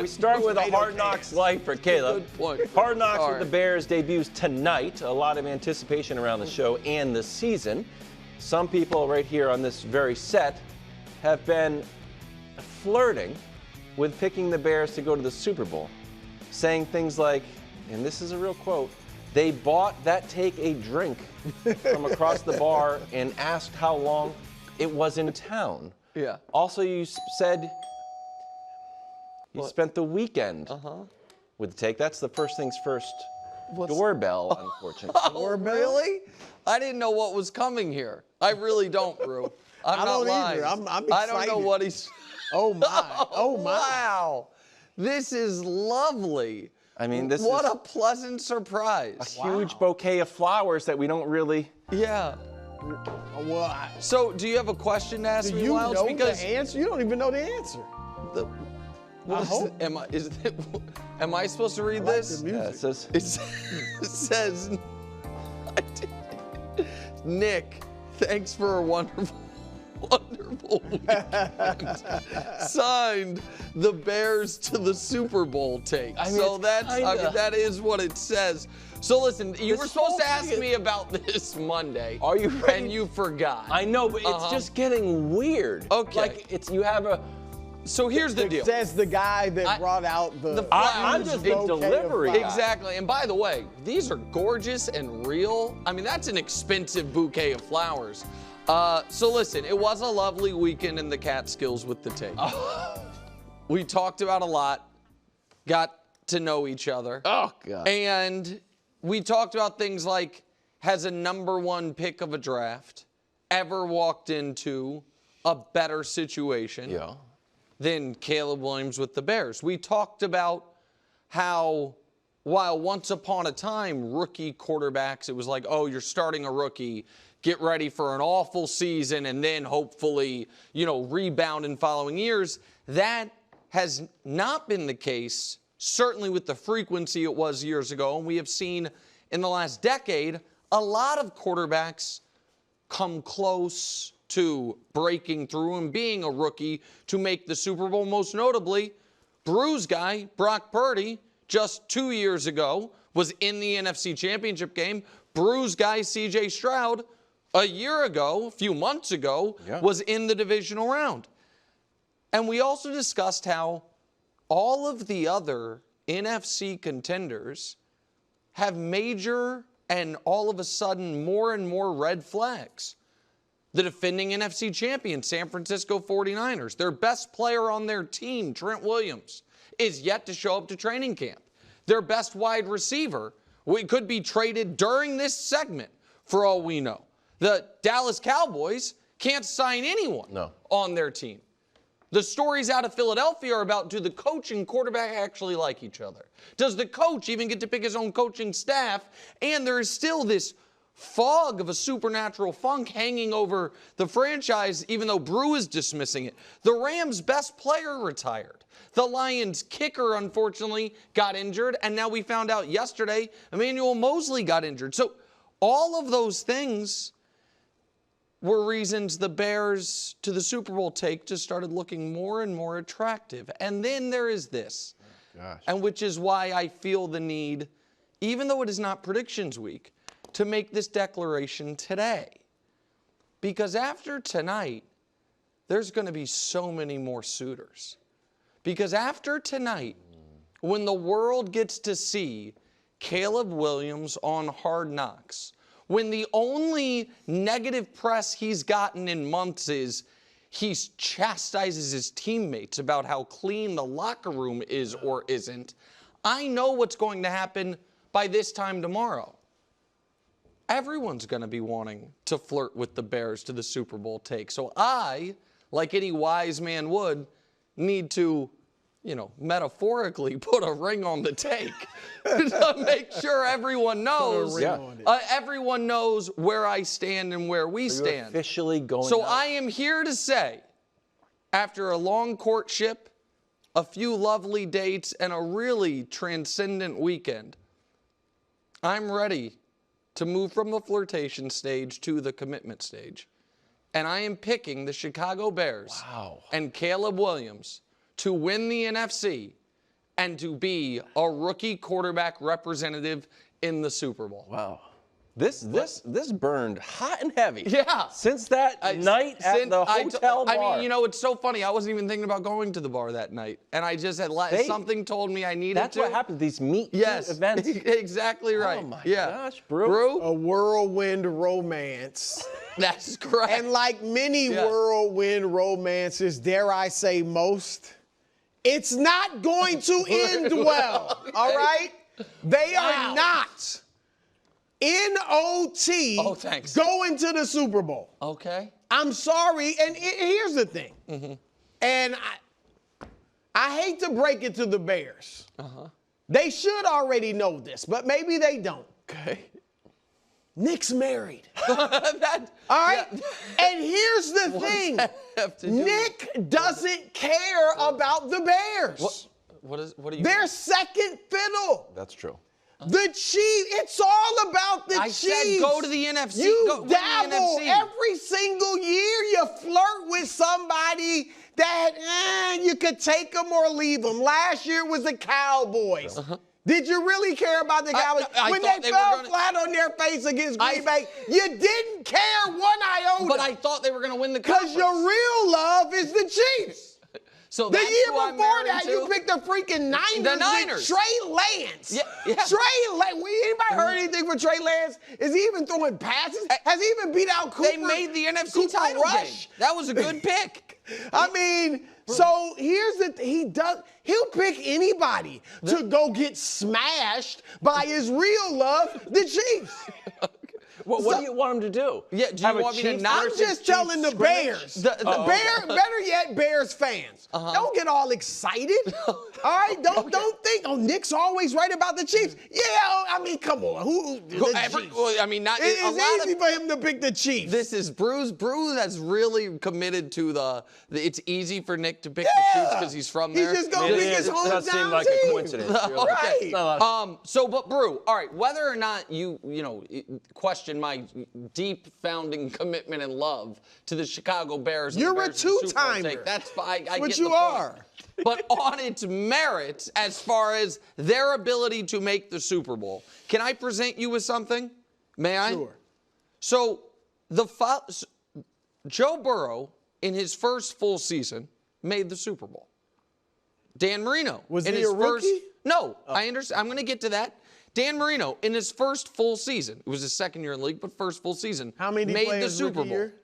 We start with a Hard Knocks life for Caleb. Good point. Hard Knocks with the Bears debuts tonight. A lot of anticipation around the show and the season. Some people right here on this very set have been flirting with picking the Bears to go to the Super Bowl, saying things like, and this is a real quote, they bought that take a drink from across the bar and asked how long it was in town. Yeah. Also, you said you spent the weekend with the take. That's the first things first doorbell, unfortunately. Doorbell? Really? I didn't know what was coming here. I really don't, Brew. I'm not lying. Either. I'm excited. I don't know what he's... Oh, my. Oh, my. Wow. This is lovely. I mean, this what is a pleasant surprise. a huge bouquet of flowers that we don't really... Yeah. Well, So, do you have a question to ask do me, you Wildes? know Because the answer? You don't even know the answer. Am I supposed to read I like this? the music. Yeah, it says, It says, Nick, thanks for a wonderful weekend. Signed, the Bears to the Super Bowl take. I mean, So it's that is what it says. So listen, you were supposed to ask me about this Monday. Are you ready? And you forgot. I know, but it's just getting weird. Okay. Like, you have a... So here's the deal. Says the guy that brought out the I'm just a bouquet of delivery flowers. guy. Exactly. And by the way, these are gorgeous and real. I mean, that's an expensive bouquet of flowers. So listen, it was a lovely weekend in the Catskills with the take. We talked about a lot, got to know each other. Oh, God. And we talked about things like, has a #1 pick of a draft ever walked into a better situation than Caleb Williams with the Bears? We talked about how, while once upon a time, rookie quarterbacks, it was like, oh, you're starting a rookie, get ready for an awful season, and then hopefully, rebound in following years. That has not been the case, certainly with the frequency it was years ago. And we have seen in the last decade a lot of quarterbacks come close to breaking through and being a rookie to make the Super Bowl. Most notably, Brew's guy, Brock Purdy, just 2 years ago was in the NFC Championship game. Brew's guy, C.J. Stroud, a year ago, a few months ago, was in the divisional round. And we also discussed how all of the other NFC contenders have major and all of a sudden more and more red flags. The defending NFC champion, San Francisco 49ers, their best player on their team, Trent Williams, is yet to show up to training camp. Their best wide receiver could be traded during this segment, for all we know. The Dallas Cowboys can't sign anyone on their team. The stories out of Philadelphia are about, do the coach and quarterback actually like each other? Does the coach even get to pick his own coaching staff? And there is still this fog of a supernatural funk hanging over the franchise, even though Brew is dismissing it. The Rams' best player retired. The Lions' kicker, unfortunately, got injured. And now we found out yesterday, Emmanuel Mosley got injured. So all of those things were reasons the Bears to the Super Bowl take just started looking more and more attractive. And then there is this, and which is why I feel the need, even though it is not predictions week, to make this declaration today. Because after tonight, there's going to be so many more suitors. Because after tonight, when the world gets to see Caleb Williams on Hard Knocks, when the only negative press he's gotten in months is he chastises his teammates about how clean the locker room is or isn't, I know what's going to happen by this time tomorrow. Everyone's going to be wanting to flirt with the Bears to the Super Bowl take. So I, like any wise man would, need to, metaphorically put a ring on the take to make sure everyone knows. Everyone knows where I stand and where we stand. Officially going. So I am here to say, after a long courtship, a few lovely dates, and a really transcendent weekend, I'm ready to move from the flirtation stage to the commitment stage. And I am picking the Chicago Bears and Caleb Williams to win the NFC and to be a rookie quarterback representative in the Super Bowl. Wow. This burned hot and heavy. Yeah. Since that night at the hotel bar. I mean, you know, it's so funny. I wasn't even thinking about going to the bar that night. And I just had something told me I needed to. That's what happens, these meet events. Exactly right. Oh, my gosh, Brew. Brew? A whirlwind romance. That's correct. And like many whirlwind romances, dare I say most, it's not going to end well, all right? They are not. In OT, going to the Super Bowl. Okay. I'm sorry, and here's the thing. And I hate to break it to the Bears. They should already know this, but maybe they don't. Okay. Nick's married. All right? And here's the thing. Nick doesn't care about the Bears. What do you They're mean? second fiddle. That's true. The Chiefs, it's all about the Chiefs. I said go to the NFC. You dabble every single year. You flirt with somebody that you could take them or leave them. Last year was the Cowboys. Did you really care about the Cowboys? When they fell flat on their face against Green Bay, you didn't care one iota. But I thought they were going to win the conference. Because your real love is the Chiefs. So the year before that, you picked the freaking Niners. The Niners. With Trey Lance. Yeah. Trey Lance. Anybody heard anything from Trey Lance? Is he even throwing passes? Has he even beat out Cooper? They made the NFC title game. That was a good pick. I mean, so here's he'll pick anybody to go get smashed by his real love, the Chiefs. What do you want him to do? Yeah, do you want me to not? I'm just telling the Bears. Better yet, Bears fans. Don't get all excited. All right? Don't think, Nick's always right about the Chiefs. Yeah, I mean, come on. It's easy for him to pick the Chiefs. This is Brew that's really committed to it's easy for Nick to pick the Chiefs because he's from there. He's just going to pick his hometown team. It does seem like a coincidence. Right. But Brew, all right, whether or not you question my deep founding commitment and love to the Chicago Bears. You're a two-timer. That's fine. I what get you the are. Point. But on its merits, as far as their ability to make the Super Bowl, can I present you with something? May I? Sure. So Joe Burrow, in his first full season, made the Super Bowl. Dan Marino. Was he a rookie? No, I understand. I'm going to get to that. Dan Marino, in his first full season, it was his second year in the league, but first full season, how many made the Super Bowl. Year?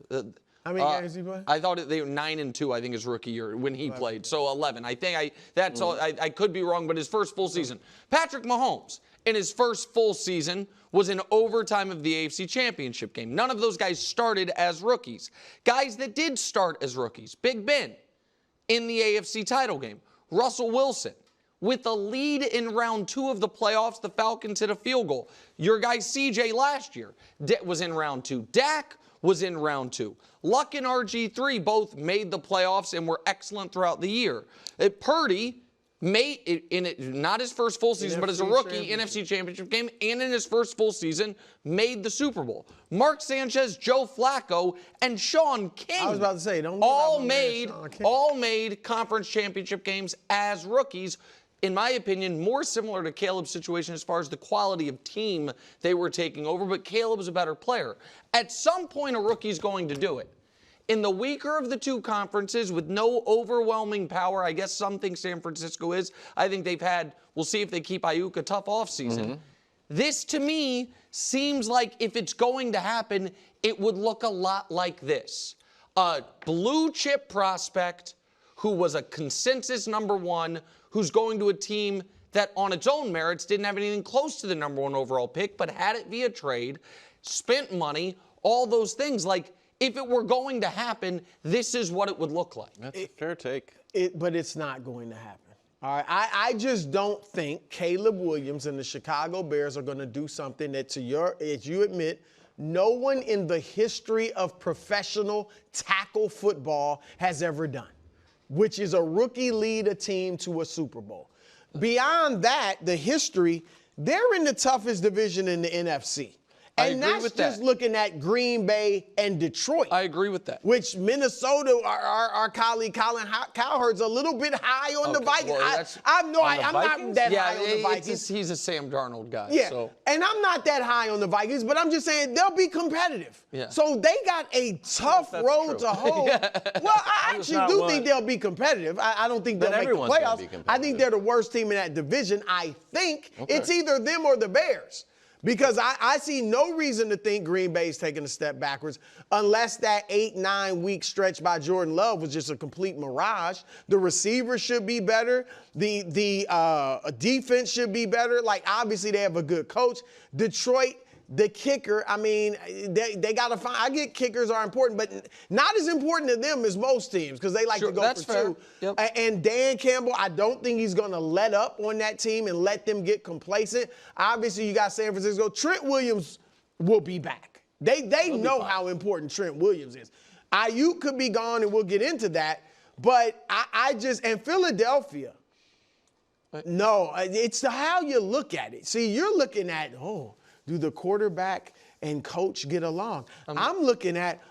How many games did he play? I thought they were 9-2. I think his rookie year when he played. So 11. I think that's all. I could be wrong, but his first full season. Patrick Mahomes, in his first full season, was in overtime of the AFC Championship game. None of those guys started as rookies. Guys that did start as rookies: Big Ben in the AFC title game. Russell Wilson. With a lead in round 2 of the playoffs, the Falcons hit a field goal. Your guy CJ last year was in round 2. Dak was in round 2. Luck and RG3 both made the playoffs and were excellent throughout the year. Purdy made it not his first full season, but as a rookie, NFC Championship game, and in his first full season, made the Super Bowl. Mark Sanchez, Joe Flacco, and Sean King. I was about to say, all made conference championship games as rookies. In my opinion, more similar to Caleb's situation as far as the quality of team they were taking over, but Caleb's a better player. At some point, a rookie's going to do it. In the weaker of the two conferences with no overwhelming power, I guess some think San Francisco is. I think we'll see if they keep Aiyuk a tough offseason. This, to me, seems like if it's going to happen, it would look a lot like this. A blue chip prospect who was a consensus number 1, who's going to a team that on its own merits didn't have anything close to the number 1 overall pick, but had it via trade, spent money, all those things. Like, if it were going to happen, this is what it would look like. That's a fair take. But it's not going to happen. All right, I just don't think Caleb Williams and the Chicago Bears are going to do something that, as you admit, no one in the history of professional tackle football has ever done, which is a rookie lead a team to a Super Bowl. Beyond that, the history, they're in the toughest division in the NFC. And that's just looking at Green Bay and Detroit. I agree with that. Which Minnesota, our colleague Colin Cowherd's a little bit high on the Vikings. Well, I'm not that high on the Vikings. He's a Sam Darnold guy. Yeah, so. and I'm not that high on the Vikings, but I'm just saying they'll be competitive. Yeah. So they got a tough road to hoe. Well, I actually do think they'll be competitive. I don't think they'll make the playoffs. I think they're the worst team in that division. I think it's either them or the Bears. Because I see no reason to think Green Bay's taking a step backwards unless that 8-9 week stretch by Jordan Love was just a complete mirage. The receivers should be better. The defense should be better. Like, obviously, they have a good coach. Detroit, the kicker, I mean, they got to find – I get kickers are important, but not as important to them as most teams because they like to go for two. Yep. And Dan Campbell, I don't think he's going to let up on that team and let them get complacent. Obviously, you got San Francisco. Trent Williams will be back. They know how important Trent Williams is. Aiyuk could be gone, and we'll get into that. But I just – and Philadelphia – no, it's how you look at it. See, you're looking at, do the quarterback and coach get along? I'm looking at,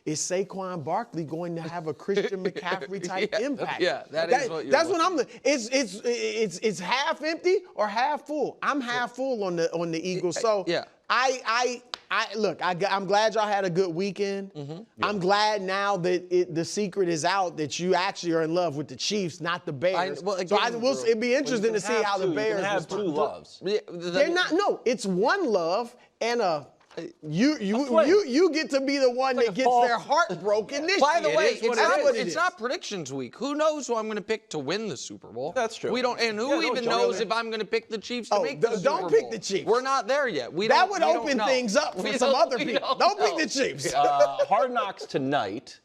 is Saquon Barkley going to have a Christian McCaffrey type impact? Yeah, that's what I'm looking. It's half empty or half full. I'm half full on the Eagles. So I'm glad y'all had a good weekend. I'm glad now that the secret is out that you actually are in love with the Chiefs, not the Bears. It'd be interesting to see how the Bears have two loves. They're not. No, it's one love and you get to be the one that gets their heart broken this year. By the way, it's not predictions week. Who knows who I'm going to pick to win the Super Bowl? That's true. We don't, and who even knows if I'm going to pick the Chiefs to make the Super Bowl? Don't pick the Chiefs. We're not there yet. That would open things up for some other people. Don't pick the Chiefs. Hard Knocks tonight.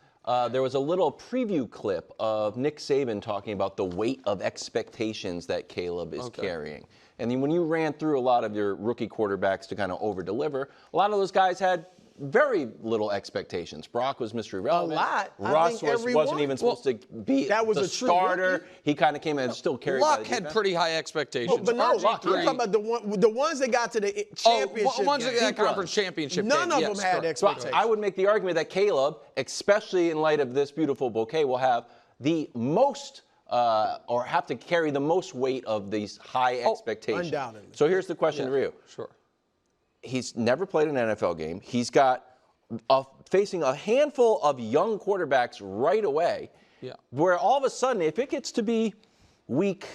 There was a little preview clip of Nick Saban talking about the weight of expectations that Caleb is carrying. And then when you ran through a lot of your rookie quarterbacks to kind of over-deliver, a lot of those guys had very little expectations. Brock was mystery relevant. A lot. Russ wasn't even supposed to be the starter. He kind of came in and still carried. Luck had pretty high expectations. But no, Luck. I'm talking about the ones that got to the championship. Ones that got conference championship. None of them had expectations. So I would make the argument that Caleb, especially in light of this beautiful bouquet, will have the most or have to carry the most weight of these high expectations. Undoubtedly. So here's the question to you. Sure. He's never played an NFL game. He's got facing a handful of young quarterbacks right away. Yeah. Where all of a sudden, if it gets to be week,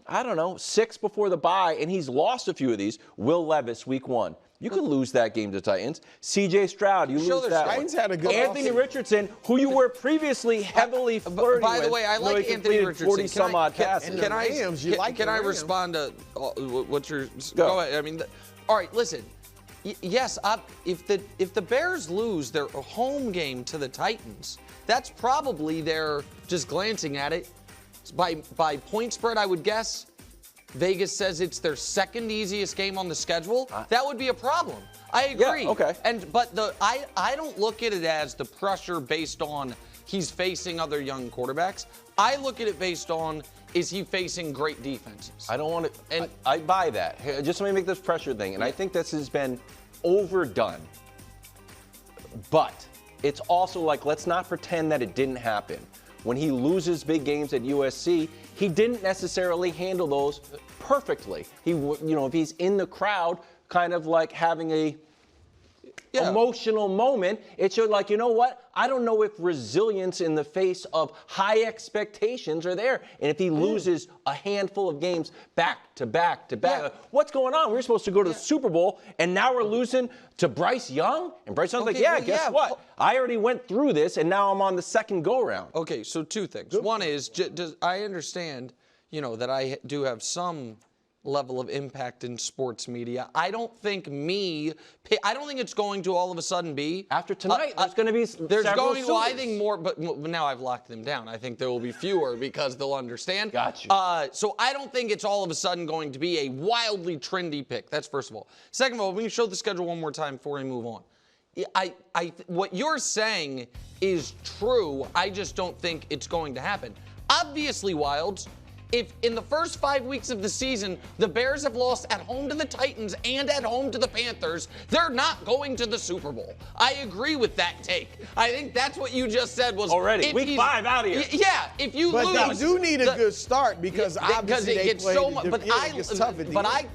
6 before the bye, and he's lost a few of these, Will Levis, week 1. You could lose that game to Titans. C.J. Stroud, you lose that Titans had a good Anthony Richardson, who you were previously heavily flirting with. By the way, I like Anthony Richardson. 40-some-odd passes. Can I respond to what you're... Go ahead. I mean, all right, listen. Yes, if the Bears lose their home game to the Titans, that's probably their, just glancing at it, by point spread, I would guess, Vegas says it's their second easiest game on the schedule. That would be a problem. I agree. Yeah, okay. But I don't look at it as the pressure based on he's facing other young quarterbacks. I look at it based on, is he facing great defenses? I don't want to, and I buy that. Just let me make this pressure thing, and I think this has been overdone. But it's also like, let's not pretend that it didn't happen. When he loses big games at USC, he didn't necessarily handle those perfectly. If he's in the crowd, kind of like having a emotional moment, it showed like, you know what? I don't know if resilience in the face of high expectations are there. And if he loses a handful of games back to back to back, what's going on? We were supposed to go to the Super Bowl, and now we're losing to Bryce Young? And Bryce Young's guess what? I already went through this, and now I'm on the second go-around. Okay, so two things. One is, I understand, that I do have some level of impact in sports media. I don't think it's going to all of a sudden be after tonight. There's going to be I think more, but now I've locked them down. I think there will be fewer because they'll understand. Got you. So I don't think it's all of a sudden going to be a wildly trendy pick. That's first of all. Second of all, we can show the schedule one more time before we move on. What you're saying is true. I just don't think it's going to happen. Obviously, Wildes, if in the first 5 weeks of the season, the Bears have lost at home to the Titans and at home to the Panthers, they're not going to the Super Bowl. I agree with that take. I think that's what you just said was already week 5 out of here. Yeah, if you lose, but they do need a good start because obviously it gets so much. But I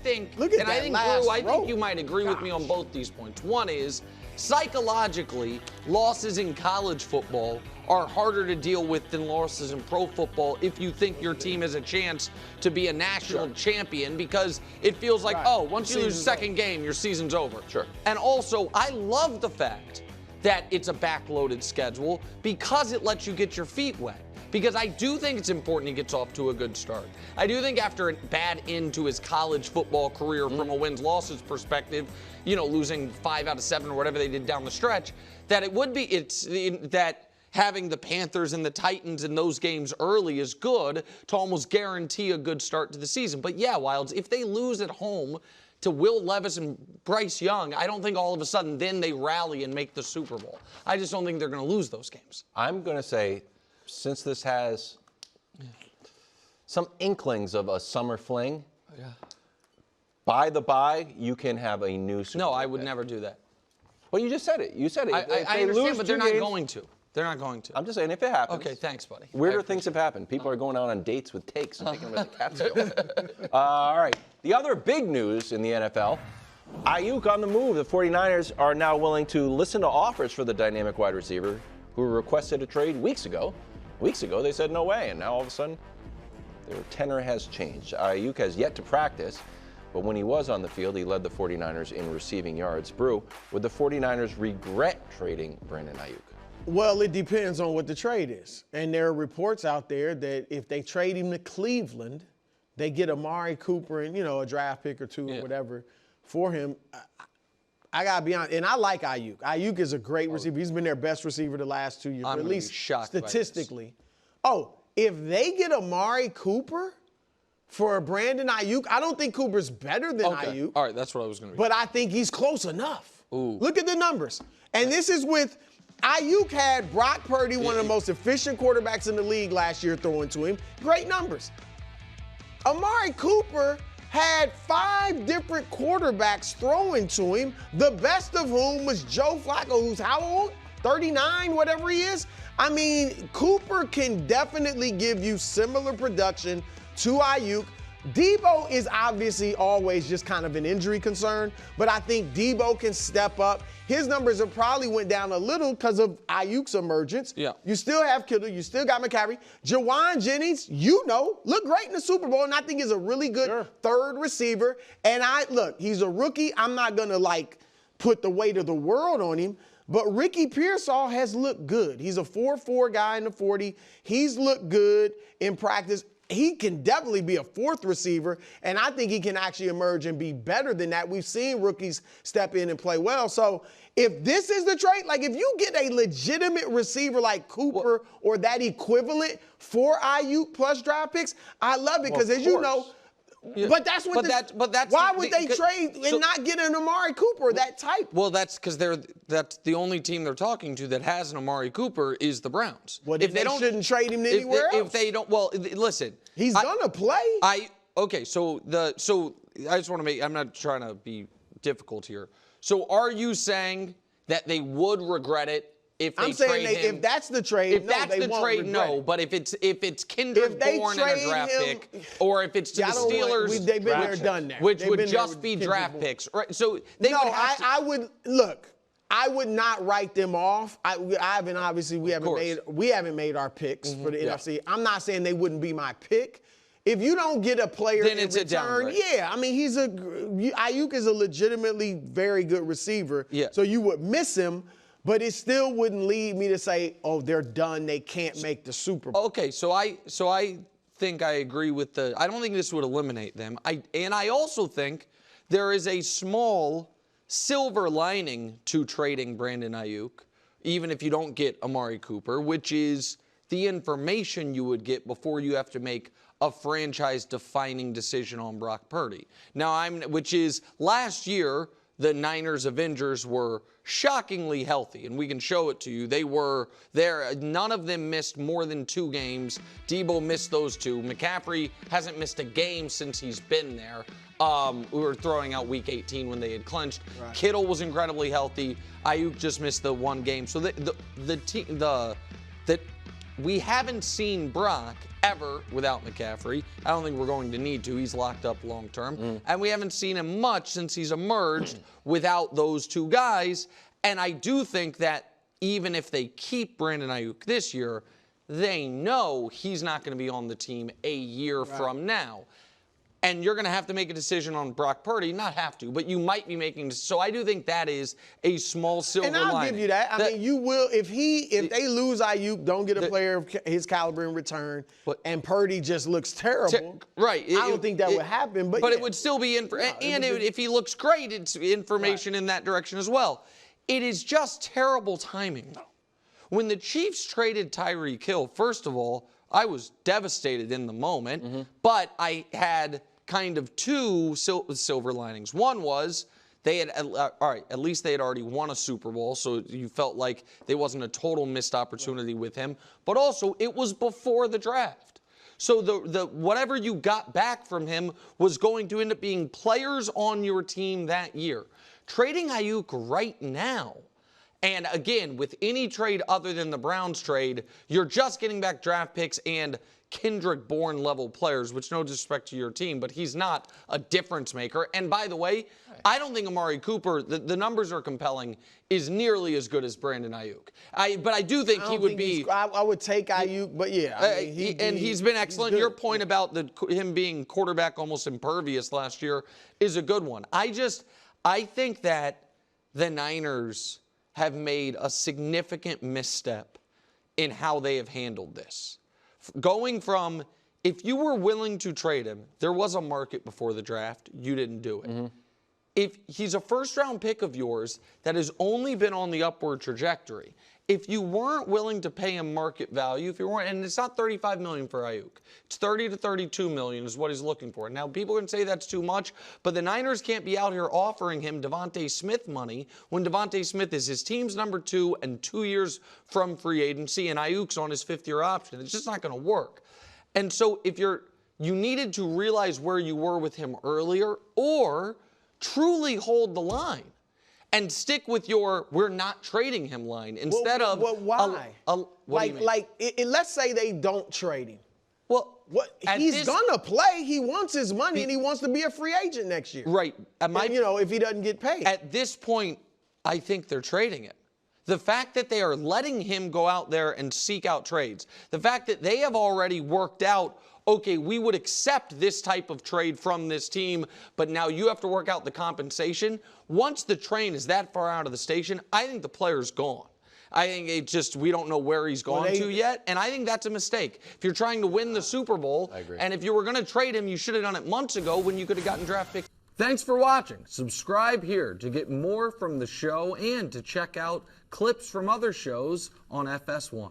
think, and I think, Drew, I think you might agree with me on both these points. One is psychologically, losses in college football are harder to deal with than losses in pro football if you think your team has a chance to be a national champion, because it feels like, once you lose the second game, your season's over. Sure. And also, I love the fact that it's a backloaded schedule because it lets you get your feet wet. Because I do think it's important he gets off to a good start. I do think after a bad end to his college football career from a wins-losses perspective, losing 5 out of 7 or whatever they did down the stretch, that that having the Panthers and the Titans in those games early is good to almost guarantee a good start to the season. But yeah, Wildes, if they lose at home to Will Levis and Bryce Young, I don't think all of a sudden then they rally and make the Super Bowl. I just don't think they're going to lose those games. I'm going to say, since this has some inklings of a summer fling, by the bye, you can have a new Super Bowl. No, I would never do that. Well, you just said it. You said it. I understand, but they're not going to. They're not going to. I'm just saying, if it happens. Okay, thanks, buddy. Weirder things have happened. People are going out on dates with takes and taking them to the Catskill. All right. The other big news in the NFL, Aiyuk on the move. The 49ers are now willing to listen to offers for the dynamic wide receiver who requested a trade weeks ago. Weeks ago, they said no way, and now all of a sudden, their tenor has changed. Aiyuk has yet to practice, but when he was on the field, he led the 49ers in receiving yards. Brew, would the 49ers regret trading Brandon Aiyuk? Well, it depends on what the trade is. And there are reports out there that if they trade him to Cleveland, they get Amari Cooper and, a draft pick or two or whatever for him. I got to be honest, and I like Aiyuk. Aiyuk is a great receiver. He's been their best receiver the last 2 years, I'm at least shocked statistically. If they get Amari Cooper for Brandon Aiyuk, I don't think Cooper's better than Aiyuk. All right, that's what I was going to But I think he's close enough. Ooh. Look at the numbers. And this is with Aiyuk had Brock Purdy, one of the most efficient quarterbacks in the league last year, throwing to him. Great numbers. Amari Cooper had 5 different quarterbacks throwing to him, the best of whom was Joe Flacco, who's how old? 39, whatever he is. I mean, Cooper can definitely give you similar production to Aiyuk. Debo is obviously always just kind of an injury concern, but I think Debo can step up. His numbers have probably went down a little because of Ayuk's emergence. Yeah. You still have Kittle. You still got McCaffrey. Jawan Jennings, looked great in the Super Bowl, and I think is a really good third receiver. And he's a rookie. I'm not going to, put the weight of the world on him, but Ricky Pearsall has looked good. He's a 4.4 guy in the 40. He's looked good in practice. He can definitely be a 4th receiver, and I think he can actually emerge and be better than that. We've seen rookies step in and play well. So if this is the trade, if you get a legitimate receiver like Cooper or that equivalent for Aiyuk plus draft picks, I love it because, as you know, but that's what. Why would they trade and not get an Amari Cooper that type? Well, that's because that's the only team they're talking to that has an Amari Cooper is the Browns. Well, if they shouldn't trade him anywhere else. If they don't, listen, he's gonna play. So I just want to make. I'm not trying to be difficult here. So are you saying that they would regret it? If they trade him, if that's the trade, if that's the trade, no. But if it's Kindred Bourne and a draft pick, or if it's to the Steelers, they've been there, done that, which would just be draft picks, right? So they would have to. I would look. I would not write them off. We haven't made our picks for the NFC. I'm not saying they wouldn't be my pick. If you don't get a player then in it's return, a downgrade. I mean, Aiyuk is a legitimately very good receiver. Yeah. So you would miss him. But it still wouldn't lead me to say, they're done. They can't make the Super Bowl. Okay, so I think I agree with I don't think this would eliminate them. I also think there is a small silver lining to trading Brandon Aiyuk, even if you don't get Amari Cooper, which is the information you would get before you have to make a franchise-defining decision on Brock Purdy. Now, which is last year, the Niners Avengers were shockingly healthy, and we can show it to you. They were there. None of them missed more than 2 games. Debo missed those 2. McCaffrey hasn't missed a game since he's been there. We were throwing out week 18 when they had clinched. Right. Kittle was incredibly healthy. Aiyuk just missed the 1 game. So we haven't seen Brock ever without McCaffrey. I don't think we're going to need to. He's locked up long term. And we haven't seen him much since he's emerged without those 2 guys. And I do think that even if they keep Brandon Aiyuk this year, they know he's not going to be on the team a year from now. And you're going to have to make a decision on Brock Purdy. Not have to, but you might be making. So I do think that is a small silver lining. And I'll give you that. I mean, you will if they lose Aiyuk, don't get a player of his caliber in return, and Purdy just looks terrible. Right. I don't think that would happen. But it would still be if he looks great, it's information in that direction as well. It is just terrible timing. When the Chiefs traded Tyreek Hill, first of all, I was devastated in the moment, but I had kind of 2 silver linings. One was they had, at least they had already won a Super Bowl, so you felt like there wasn't a total missed opportunity with him. But also, it was before the draft. So the whatever you got back from him was going to end up being players on your team that year. Trading Aiyuk right now, and again, with any trade other than the Browns trade, you're just getting back draft picks and Kendrick Bourne level players, which no disrespect to your team, but he's not a difference maker. And by the way, I don't think Amari Cooper, the numbers are compelling, is nearly as good as Brandon Aiyuk. But I do think he would be. I would take Aiyuk, but yeah. I mean, he's been excellent. Your point about him being quarterback almost impervious last year is a good one. I think that the Niners have made a significant misstep in how they have handled this. Going from, if you were willing to trade him, there was a market before the draft, you didn't do it. If he's a first-round pick of yours that has only been on the upward trajectory, if you weren't willing to pay him market value, and it's not $35 million for Aiyuk, it's $30 to $32 million is what he's looking for. Now, people can say that's too much, but the Niners can't be out here offering him Devontae Smith money when Devontae Smith is his team's number 2 and 2 years from free agency, and Ayuk's on his 5th-year option. It's just not going to work. And so if you needed to realize where you were with him earlier, or truly hold the line and stick with your "we're not trading him" line instead of. Why? Let's say they don't trade him. Well, he's gonna play. He wants his money, and he wants to be a free agent next year. Right. If he doesn't get paid. At this point, I think they're trading him. The fact that they are letting him go out there and seek out trades, the fact that they have already worked out, okay, we would accept this type of trade from this team, but now you have to work out the compensation. Once the train is that far out of the station, I think the player's gone. I think we don't know where he's gone to yet, and I think that's a mistake. If you're trying to win the Super Bowl, and if you were going to trade him, you should have done it months ago when you could have gotten draft picks. Thanks for watching. Subscribe here to get more from the show and to check out clips from other shows on FS1.